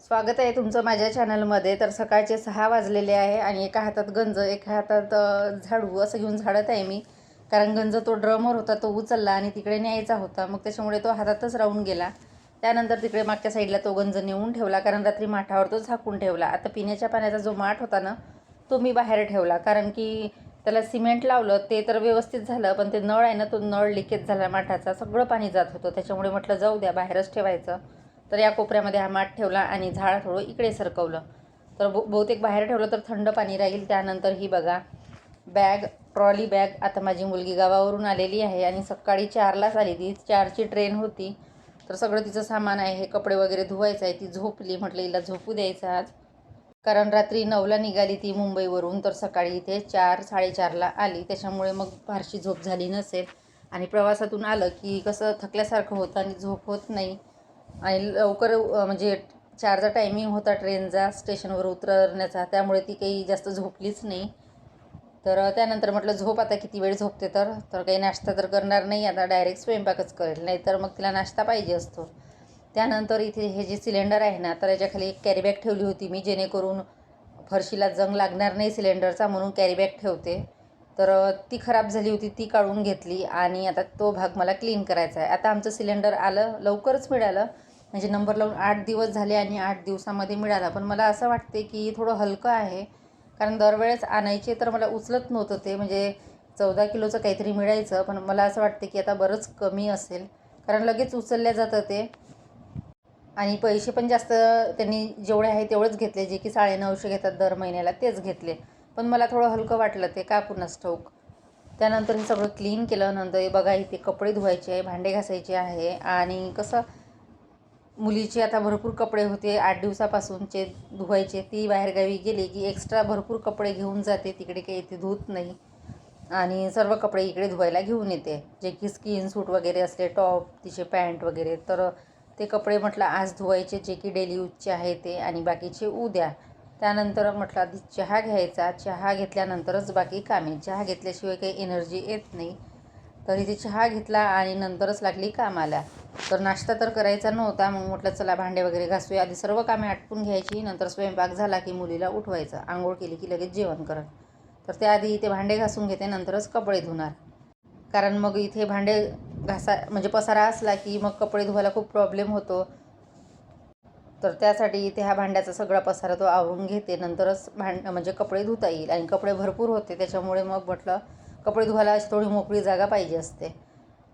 स्वागत आहे तुमचं माझ्या चॅनलमध्ये. तर सकाळचे 6 वाजलेले आहे आणि एका हातात गंज, एका हातात झाडू असं घेऊन झाडत आहे मी. कारण गंज तो ड्रमवर होता, तो उचलला आणि तिकडे न्यायचा होता. मग त्याच्यामुळे तो हातातच राहून गेला. त्यानंतर तिकडे मागच्या साईडला तो गंज नेऊन ठेवला, कारण रात्री माठावर तो झाकून ठेवला. आता पिण्याच्या पाण्याचा जो माठ होता ना, तो मी बाहेर ठेवला, कारण की त्याला सिमेंट लावलं ते तर व्यवस्थित झालं, पण ते नळ आहे ना, तो नळ लिकेज झाला माठाचा, सगळं पाणी जात होतं. त्याच्यामुळे म्हटलं जाऊ द्या, बाहेरच ठेवायचं. तर या कोपऱ्यामध्ये हा माठ ठेवला आणि झाड थोडं इकडे सरकवलं. तर बहुतेक बाहेर ठेवलं तर थंड पाणी राहील. त्यानंतर ही बघा बॅग, ट्रॉली बॅग. आता माझी मुलगी गावावरून आलेली आहे आणि सकाळी 4लाच आली. ती 4ची ट्रेन होती. तर सगळं तिचं सामान आहे, हे कपडे वगैरे धुवायचं आहे. ती झोपली, म्हटलं हिला झोपू द्यायचं आज, कारण रात्री 9ला निघाली ती मुंबईवरून. तर सकाळी इथे 4-4:30ला आली. त्याच्यामुळे मग फारशी झोप झाली नसेल. आणि प्रवासातून आलं की कसं थकल्यासारखं होतं आणि झोप होत नाही. आणि लवकर म्हणजे 4चा टायमिंग होता ट्रेनचा स्टेशनवर उतरण्याचा, त्यामुळे ती काही जास्त झोपलीच नाही. तर त्यानंतर म्हटलं झोप आता, किती वेळ झोपते. तर काही नाश्ता तर करणार नाही आता, डायरेक्ट स्वयंपाकच करेल, नाहीतर मग तिला नाश्ता पाहिजे असतो. त्यानंतर इथे हे जे सिलेंडर आहे ना, तर याच्याखाली एक कॅरीबॅग ठेवली होती मी, जेणेकरून फरशीला जंग लागणार नाही सिलेंडरचा, म्हणून कॅरीबॅग ठेवते. तर ती खराब झाली होती, ती काढून घेतली आणि आता तो भाग मला क्लीन करायचा आहे. आता आमचं सिलेंडर आलं, लवकरच मिळालं. म्हणजे नंबर लावून 8 दिवस झाले आणि 8 दिवसामध्ये मिळाला. पण मला असं वाटते की थोडं हलकं आहे, कारण दरवेळेस आणायचे तर मला उचलत नव्हतं ते. म्हणजे 14 किलोचं काहीतरी मिळायचं, पण मला असं वाटते की आता बरंच कमी असेल, कारण लगेच उचलल्या जातं ते. आणि पैसे पण जास्त त्यांनी जेवढे आहे तेवढेच घेतले, जे की 950 घेतात दर महिन्याला, तेच घेतले. पण मला थोडं हलकं वाटलं ते, का कुणास ठाऊक. त्यानंतर हे सगळं क्लीन केलं. नंतर हे बघा, इथे कपडे धुवायचे आहे, भांडे घासायचे आहे. आणि कसं मुलीचे आता भरपूर कपडे होते 8 दिवसापासूनचे धुवायचे. ती बाहेरगावी गेली की एक्स्ट्रा भरपूर कपडे घेऊन जाते, तिकडे काही इथे धुत नाही. आणि सर्व कपडे इकडे धुवायला घेऊन येते, जे की स्किन सूट वगैरे असले, टॉप, तिचे पॅन्ट वगैरे. तर ते कपडे म्हटलं आज धुवायचे, जे की डेली यूजचे आहे ते, आणि बाकीचे उद्या. त्यानंतर म्हटलं आधी चहा घ्यायचा, चहा घेतल्यानंतरच बाकी कामे. चहा घेतल्याशिवाय काही एनर्जी येत नाही. तर इथे चहा घेतला आणि नंतरच लागली कामाला. तर नाश्ता तर करायचा नव्हता, मग म्हटलं चला भांडे वगैरे घासूया, आधी सर्व कामे आटपून घ्यायची, नंतर स्वयंपाक झाला की मुलीला उठवायचं, आंघोळ केली की लगेच जेवण करत. तर त्याआधी इथे भांडे घासून घेते, नंतरच कपडे धुणार. कारण मग इथे भांडे म्हणजे पसारा असला की मग कपडे धुवायला खूप प्रॉब्लेम होतो. तर त्यासाठी इथे हा भांड्याचा सगळा पसारा तो आवरून घेते, नंतरच म्हणजे कपडे धुता येईल. आणि कपडे भरपूर होते, त्याच्यामुळे मग म्हटलं कपडे धुवायला अशी थोडी मोकळी जागा पाहिजे असते.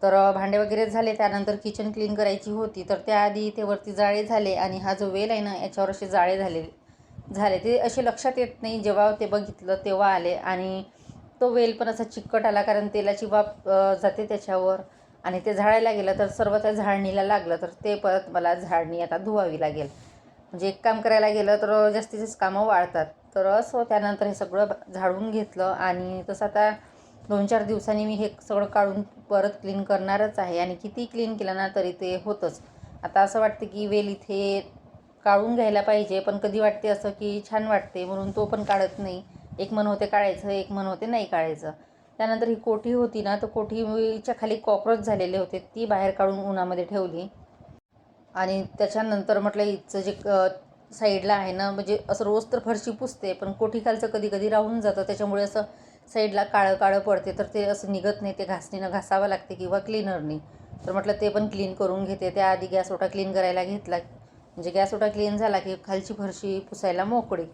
तर भांडे वगैरे झाले. त्यानंतर किचन क्लीन करायची होती. तर त्याआधी इथे वरती जाळे झाले आणि हा जो वेल आहे ना, याच्यावर असे जाळे झाले ते असे लक्षात येत नाही, जेव्हा ते बघितलं तेव्हा आले. आणि तो वेल पण असा चिकट आला, कारण तेलाची वाफ जाते त्याच्यावर. आणि ते झाडायला गेलं तर सर्व त्या झाडणीला लागलं, तर ते परत मला झाडणी आता धुवावी लागेल. म्हणजे एक काम करायला गेलं तर जास्तीचीच कामं वाढतात. तर असं त्यानंतर हे सगळं झाडून घेतलं. आणि तसं आता 2-4 दिवसांनी मी हे सगळं काढून परत क्लीन करणारच आहे. आणि किती क्लीन केलं ना तरी ते होतंच. आता असं वाटतं की वेल इथे काढून घ्यायला पाहिजे, पण कधी वाटते असं की छान वाटते म्हणून तो पण काढत नाही. एक मन होते काढायचं, एक मन होते नाही काढायचं. त्यानंतर ही कोठी होती ना, तर कोठीच्या खाली कॉक्रोच झालेले होते, ती बाहेर काढून उन्हामध्ये ठेवली. आणि त्याच्यानंतर म्हटलं हिचं जे साईडला आहे ना, म्हणजे असं रोज तर फरशी पुसते, पण कोठीखालचं कधी कधी राहून जातं, त्याच्यामुळे असं साईडला काळं काळं पडते. तर ते असं निघत नाही, ते घासणीनं घासावं लागते किंवा क्लीनरनी. तर म्हटलं ते पण क्लीन करून घेते. त्याआधी गॅस ओटा क्लीन करायला घेतला, म्हणजे गॅस ओटा क्लीन झाला की खालची फरशी पुसायला मोकळी.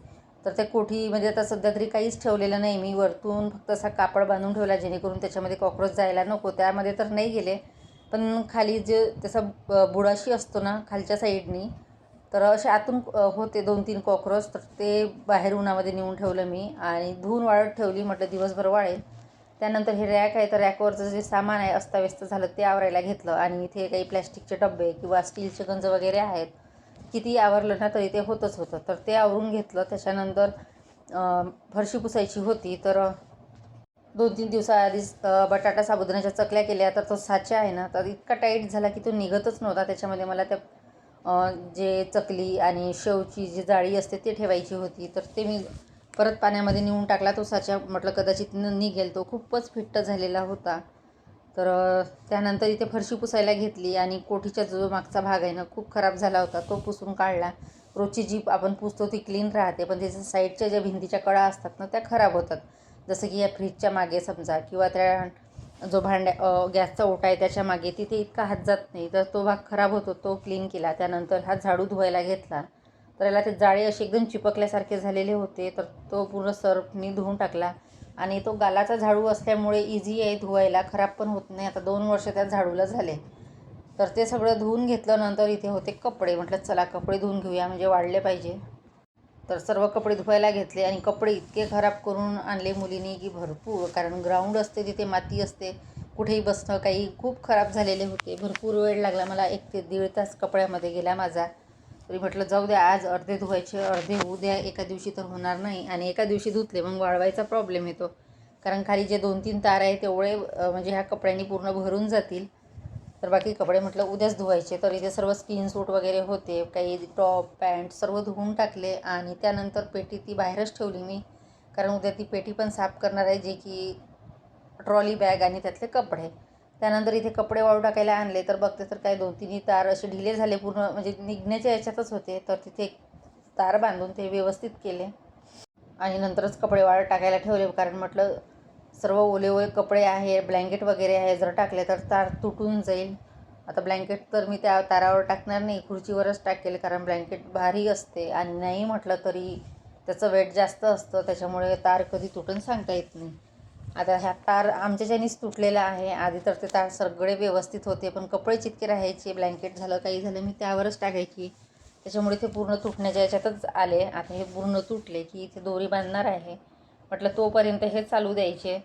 तर त्या कोठी म्हणजे आता सध्या तरी काहीच ठेवलेलं नाही मी, वरतून फक्त असा कापड बांधून ठेवला, जेणेकरून त्याच्यामध्ये कॉक्रोच जायला नको. त्यामध्ये तर नाही गेले, पण खाली जे त्याचा बुडाशी असतो ना खालच्या साईडनी, तर असे आतून होते 2-3 कॉक्रोच. तर ते बाहेर उन्हामध्ये नेऊन ठेवलं मी आणि धुवून वाळत ठेवली, म्हटलं दिवसभर वाळेल. त्यानंतर हे रॅक आहे, तर रॅकवरचं जे सामान आहे अस्ताव्यस्त झालं ते आवरायला घेतलं. आणि इथे काही प्लॅस्टिकचे डबे किंवा स्टीलचे गंज वगैरे आहेत, किती आवरलं ना तरी ते होतच होतं. तर ते आवरून घेतलं. त्याच्यानंतर फरशी पुसायची होती. तर 2-3 दिवसाआधीच बटाटा साबुदाण्याच्या चकल्या केल्या. तर तो साचा आहे ना, तर इतका टाईट झाला की तो निघतच नव्हता. त्याच्यामध्ये मला त्या जे चकली आणि शेवची जी जाळी असते ते ठेवायची होती. तर ते मी परत पाण्यामध्ये नेऊन टाकला तो साचा, म्हटलं कदाचित निघेल. तो खूपच फिट्ट झालेला होता. तर त्यानंतर इथे फरशी पुसायला घेतली आणि कोठीचा जो मागचा भाग आहे ना खूप खराब झाला होता, तो पुसून काढला. रोजची जी आपण पुसतो ती क्लीन राहते, पण त्याच्या साईडच्या ज्या भिंतीच्या कडा असतात ना त्या खराब होतात. जसं की या फ्रीजच्या मागे समजा, किंवा त्या जो गॅसचा ओटा आहे त्याच्या मागे, तिथे इतका हात जात नाही, तर तो भाग खराब होतो, तो क्लीन केला. त्यानंतर हा झाडू धुवायला घेतला, तर याला ते जाळे असे एकदम चिपकल्यासारखे झालेले होते, तर तो पूर्ण सर्फनी धुवून टाकला. आणि तो गालाचा झाडू असल्यामुळे इझी आहे धुवायला, खराब पण होत नाही. आता 2 वर्ष त्या झाडूला झाले. तर ते सगळं धुवून घेतलं. नंतर इथे होते कपडे, म्हटलं चला कपडे धुवून घेऊया, म्हणजे वाढले पाहिजे. तर सर्व कपडे धुवायला घेतले आणि कपडे इतके खराब करून आणले मुलींनी की भरपूर, कारण ग्राउंड असते तिथे, माती असते, कुठेही बसणं काही, खूप खराब झालेले होते. भरपूर वेळ लागला मला, 1 ते 1.5 तास कपड्यामध्ये गेला माझा. तरी म्हटलं जाऊ द्या, आज अर्धे धुवायचे, अर्धे उद्या, एका दिवशी तर होणार नाही. आणि एका दिवशी धुतले मग वाळवायचा प्रॉब्लेम येतो, कारण खाली जे 2-3 तार आहे तेवढे म्हणजे ह्या कपड्यांनी पूर्ण भरून जातील. तर बाकी कपडे म्हटलं उद्याच धुवायचे. तर इथे सर्व स्किन सूट वगैरे होते, काही टॉप पॅन्ट सर्व धुवून टाकले. आणि त्यानंतर पेटी ती बाहेरच ठेवली मी, कारण उद्या ती पेटी पण साफ करणार आहे, जे की ट्रॉली बॅग आणि त्यातले कपडे. त्यानंतर इथे कपडे वाळू टाकायला आणले, तर बघते तर काय 2-3 तार असे ढिले झाले, पूर्ण म्हणजे निघण्याच्या याच्यातच होते. तर तिथे तार बांधून ते व्यवस्थित केले आणि नंतरच कपडे वाळत टाकायला ठेवले, कारण म्हटलं सर्व ओले ओले कपडे आहे, ब्लँकेट वगैरे आहे, जर टाकले तर तार तुटून जाईल. आता ब्लँकेट तर मी त्या तारावर टाकणार नाही, खुर्चीवरच टाकेल, कारण ब्लँकेट भारी असते आणि नाही म्हटलं तरी त्याचं वेट जास्त असतं, त्याच्यामुळे तार कधी तुटून सांगता येत नाही. आता ह्या तार आमच्याच्यानीच तुटलेला आहे. आधी तर ते तार सगळे व्यवस्थित होते, पण कपडे चितके राहायचे, ब्लँकेट झालं काही झालं मी त्यावरच टाकायची, त्याच्यामुळे ते पूर्ण तुटण्याच्या याच्यातच आले. आता हे पूर्ण तुटले की इथे दोरी बांधणार आहे, म्हटलं तोपर्यंत हे चालू द्यायचे.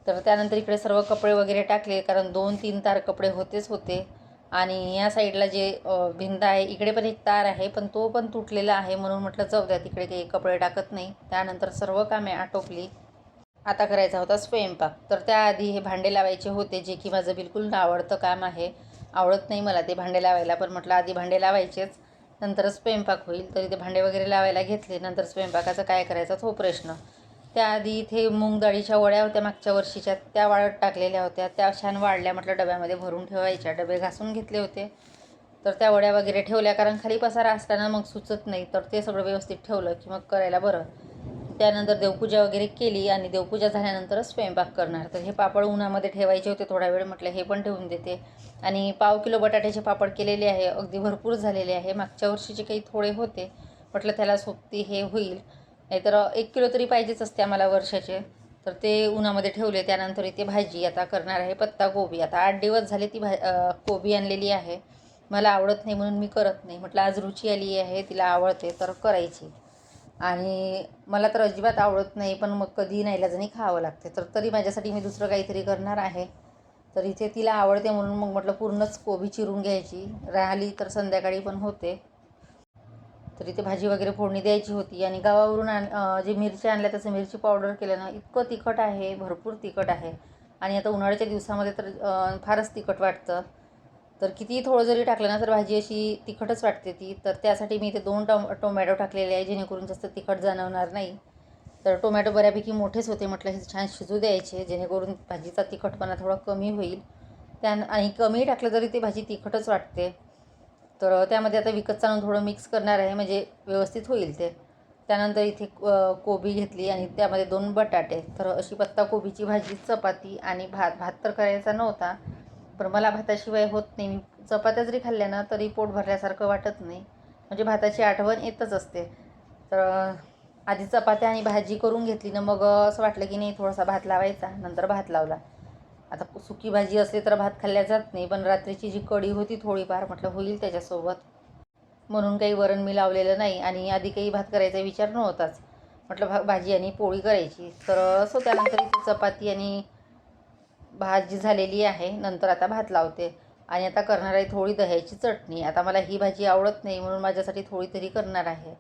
तर त्यानंतर इकडे सर्व कपडे वगैरे टाकले, कारण 2-3 तार कपडे होतेच होते. आणि या साईडला जे भिंत आहे इकडे पण एक तार आहे, पण तो पण तुटलेला आहे, म्हणून म्हटलं जाऊ द्या, तिकडे काही कपडे टाकत नाही. त्यानंतर सर्व कामे आटोपली. आता करायचा होता स्वयंपाक. तर त्याआधी हे भांडे लावायचे होते, जे की माझं बिलकुल आवडतं काम आहे. आवडत नाही मला ते भांडे लावायला, पण म्हटलं आधी भांडे लावायचेच, नंतरच स्वयंपाक होईल. तर इथे भांडे वगैरे लावायला घेतले. नंतर स्वयंपाकाचं काय करायचा तो प्रश्न. त्याआधी इथे मूग डाळीच्या वड्या होत्या मागच्या वर्षीच्या, त्या वाळत टाकलेल्या होत्या, त्या छान वाढल्या, म्हटलं डब्यामध्ये भरून ठेवायच्या. डबे घासून घेतले होते, तर त्या वड्या वगैरे ठेवल्या, कारण खाली पसारा असताना मग सुचत नाही, तर ते सगळं व्यवस्थित ठेवलं की मग करायला बरं. त्यानंतर देवपूजा वगैरे केली आणि देवपूजा झाल्यानंतरच स्वयंपाक करणार. तर हे पापड उन्हामध्ये ठेवायचे होते थोडा वेळ, म्हटलं हे पण ठेवून देते. आणि 1/2 किलो बटाट्याचे पापड केलेले आहे, अगदी भरपूर झालेले आहे. मागच्या वर्षीचे काही थोडे होते, म्हटलं त्याला सोबती हे होईल, नाहीतर 1 किलो तरी पाहिजेच असते आम्हाला वर्षाचे. तर ते उन्हामध्ये ठेवले. त्यानंतर इथे भाजी आता करणार आहे, पत्ता गोबी. आता 8 दिवस झाले ती कोबी आणलेली आहे, मला आवडत नाही म्हणून मी करत नाही, म्हटलं आज रुची आली आहे, तिला आवडते तर करायची. आणि मला तर अजिबात आवडत नाही, पण मग कधी नाईलाजाने खावं लागते, तर तरी माझ्यासाठी मी दुसरं काहीतरी करणार आहे. तर इथे तिला आवडते म्हणून मग म्हटलं पूर्णच कोबी चिरून घ्यायची, राहिली तर संध्याकाळी पण होते. तर इथे भाजी वगैरे फोडणी द्यायची होती. आणि गावावरून जे मिरची आणल्या त्याचं मिरची पावडर केलं ना, इतकं तिखट आहे, भरपूर तिखट आहे. आणि आता उन्हाळ्याच्या दिवसामध्ये तर फारच तिखट वाटतं, तर कितीही थोडं जरी टाकलं ना तर भाजी अशी तिखटच वाटते ती. तर त्यासाठी मी इथे 2 टोमॅटो टाकलेले आहे, जेणेकरून जास्त तिखट जाणवणार नाही. तर टोमॅटो बऱ्यापैकी मोठेच होते, म्हटलं हे छान शिजू द्यायचे, जेणेकरून भाजीचा तिखटपणा थोडा कमी होईल. आणि कमी टाकलं तरी ती भाजी तिखटच वाटते. तर त्यामध्ये आता विकतचं आणून थोडं मिक्स करणार आहे, म्हणजे व्यवस्थित होईल ते. त्यानंतर इथे कोबी घेतली आणि त्यामध्ये 2 बटाटे. तर अशी पत्ताकोबीची भाजी, चपाती आणि भात. भात तर करायचा नव्हता, पण मला भाताशिवाय होत नाही. मी चपात्या जरी खाल्ल्या ना तरी पोट भरल्यासारखं वाटत नाही, म्हणजे भाताची आठवण येतच असते. तर आधी चपात्या आणि भाजी करून घेतली ना, मग असं वाटलं की नाही थोडासा भात लावायचा, नंतर भात लावला. आता सुकी भाजी असली तर भात खाल्ल्या जात नाही, पण रात्रीची जी कढी होती थोडीफार, म्हटलं होईल त्याच्यासोबत, म्हणून काही वरण मी लावलेलं नाही. आणि आधी काही भात करायचा विचार नव्हताच, म्हटलं भाजी आणि पोळी करायची. तर असं त्यानंतर इथे चपाती आणि भाजी झालेली आहे, नंतर आता भात लावते. आणि आता करणार आहे थोडी दह्याची चटणी. आता मला ही भाजी आवडत नाही, म्हणून माझ्यासाठी थोडी तरी करणार आहे.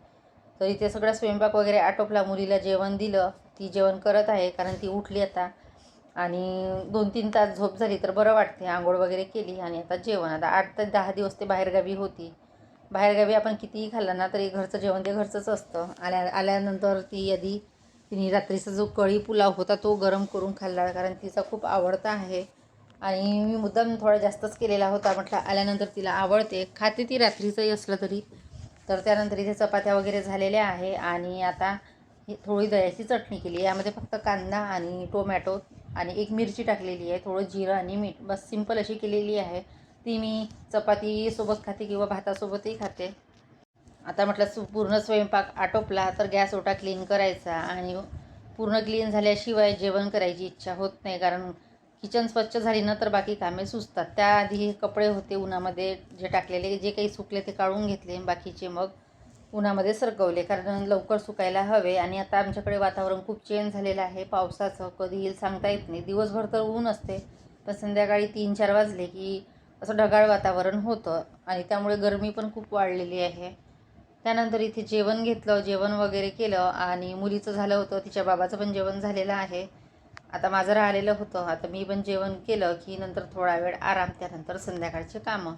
तर इथे सगळा स्वयंपाक वगैरे आटोपला, मुलीला जेवण दिलं, ती जेवण करत आहे, कारण ती उठली आता. आणि 2-3 तास झोप झाली तर बरं वाटते. आंघोळ वगैरे केली आणि आता जेवण. आता 8 ते 10 दिवस ते बाहेरगावी होती. बाहेरगावी आपण कितीही खाल्लं ना तरी घरचं जेवण ते घरचंच असतं. आल्यानंतर तिने रात्रीचा जो कढी पुलाव होता तो गरम करून खाल्ला, कारण तिचा खूप आवडता आहे. आणि मी मुद्दाम थोडा जास्तच केलेला होता. म्हटलं आल्यानंतर तिला आवडते, खाते ती रात्रीचंही असलं तरी. तर त्यानंतर इथे चपात्या वगैरे झालेल्या आहे आणि आता ही थोडी दह्याची चटणी केली. यामध्ये फक्त कांदा आणि टोमॅटो आणि एक मिरची टाकलेली आहे, थोडं जिरं आणि मीठ, बस सिंपल अशी केलेली आहे. ती मी चपातीसोबत खाते किंवा भातासोबतही खाते. आता म्हटलं पूर्ण स्वयंपाक आटोपला तर गॅस ओटा क्लीन करायचा आणि पूर्ण क्लीन झाल्याशिवाय जेवण करायची इच्छा होत नाही. कारण किचन स्वच्छ झाली ना तर बाकी कामे सुचतात. त्याआधी हे कपडे होते उन्हामध्ये जे टाकलेले, जे काही सुकले ते काढून घेतले, बाकीचे मग उन्हामध्ये सरकवले कारण लवकर सुकायला हवे. आणि आता आमच्याकडे वातावरण खूप चेंज झालेलं आहे पावसाचं, कधी येईल सांगता येत नाही. दिवसभर तर ऊन असते, पण संध्याकाळी 3-4 वाजले की असं ढगाळ वातावरण होतं आणि त्यामुळे गरमी पण खूप वाढलेली आहे. त्यानंतर इथे जेवण घेतलं, जेवण वगैरे केलं आणि मुलीचं झालं होतं, तिच्या बाबाचं पण जेवण झालेलं आहे. आता माझं राहिलेलं होतं, आता मी पण जेवण केलं की नंतर थोडा वेळ आराम, त्यानंतर संध्याकाळचे कामं.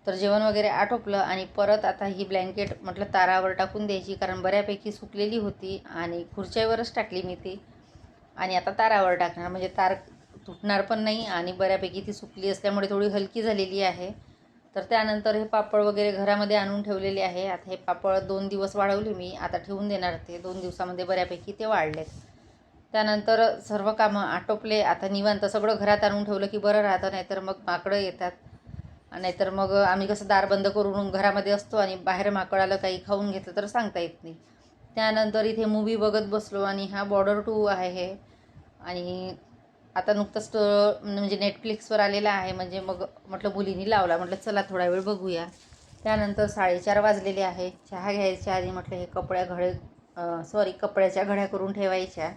तर जेवण वगैरे आटोपलं आणि परत आता ही ब्लँकेट म्हटलं तारावर टाकून द्यायची, कारण बऱ्यापैकी सुकलेली होती आणि खुर्च्यावरच टाकली मी ती. आणि आता तारावर टाकणार, म्हणजे तार तुटणार पण नाही आणि बऱ्यापैकी ती सुकली असल्यामुळे थोडी हलकी झालेली आहे. तर त्यानंतर हे पापड वगैरे घरामध्ये आणून ठेवलेले आहे. आता हे पापड 2 दिवस वाळवले मी, आता ठेवून देणार ते. 2 दिवसामध्ये बऱ्यापैकी ते वाळलेत. त्यानंतर सर्व कामं आटोपले. आता निवांत सगळं घरात आणून ठेवलं की बरं राहतं, नाहीतर मग माकडं येतात. नाहीतर मग आम्ही कसं दार बंद करून घरामध्ये असतो आणि बाहेर माकड आलं काही खाऊन घेतलं तर सांगता येत नाही. त्यानंतर इथे मूव्ही बघत बसलो आणि हा बॉर्डर 2 आहे हे. आणि आता नुकतंच म्हणजे नेटफ्लिक्सवर आलेला आहे, म्हणजे मग म्हटलं मुलींनी लावला, म्हटलं चला थोडा वेळ बघूया. त्यानंतर 4:30 वाजलेले आहे. चहा घ्यायच्या आधी म्हटलं हे कपड्याच्या घड्या करून ठेवायच्या.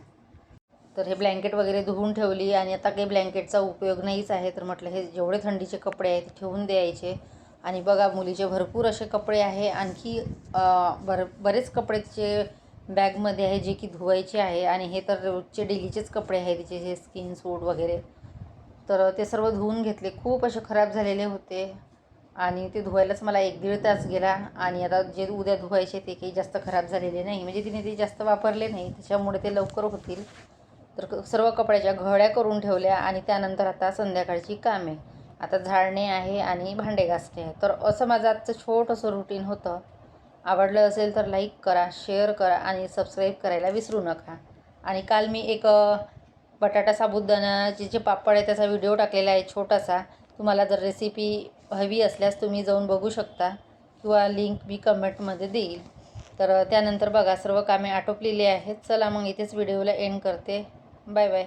तर हे ब्लँकेट वगैरे धुवून ठेवली आणि आता काही ब्लँकेटचा उपयोग नाहीच आहे. तर म्हटलं हे जेवढे थंडीचे कपडे आहेत ते ठेवून द्यायचे. आणि बघा मुलीचे भरपूर असे कपडे आहे, आणखी बरेच कपडे तिचे बॅगमध्ये आहे जे की धुवायचे आहे. आणि हे तर रोजचे डेलीचेच कपडे आहे तिचे, हे स्किन सूट वगैरे. तर ते सर्व धुवून घेतले. खूप असे खराब झालेले होते आणि ते धुवायलाच मला 1-1.5 तास गेला. आणि आता जे उद्या धुवायचे ते काही जास्त खराब झालेले नाही, म्हणजे तिने ते जास्त वापरले नाही, त्याच्यामुळे ते लवकर होतील. तर सर्व कपड्याच्या घड्या करून ठेवल्या आणि त्यानंतर आता संध्याकाळची कामे. आता झाडणे आहे आणि भांडे घासणे आहे. तर असं माझं आजचं छोटंसं रुटीन होतं. आवडलं असेल तर लाईक करा, शेअर करा आणि सबस्क्राईब करायला विसरू नका. आणि काल मी एक बटाटा साबुदाण्याचे जे पापड आहे त्याचा व्हिडिओ टाकलेला आहे छोटासा. तुम्हाला जर रेसिपी हवी असल्यास तुम्ही जाऊन बघू शकता किंवा लिंक मी कमेंटमध्ये देईल. तर त्यानंतर बघा सर्व कामे आटोपलेली आहेत. चला मग इथेच व्हिडिओला एंड करते. Bye bye.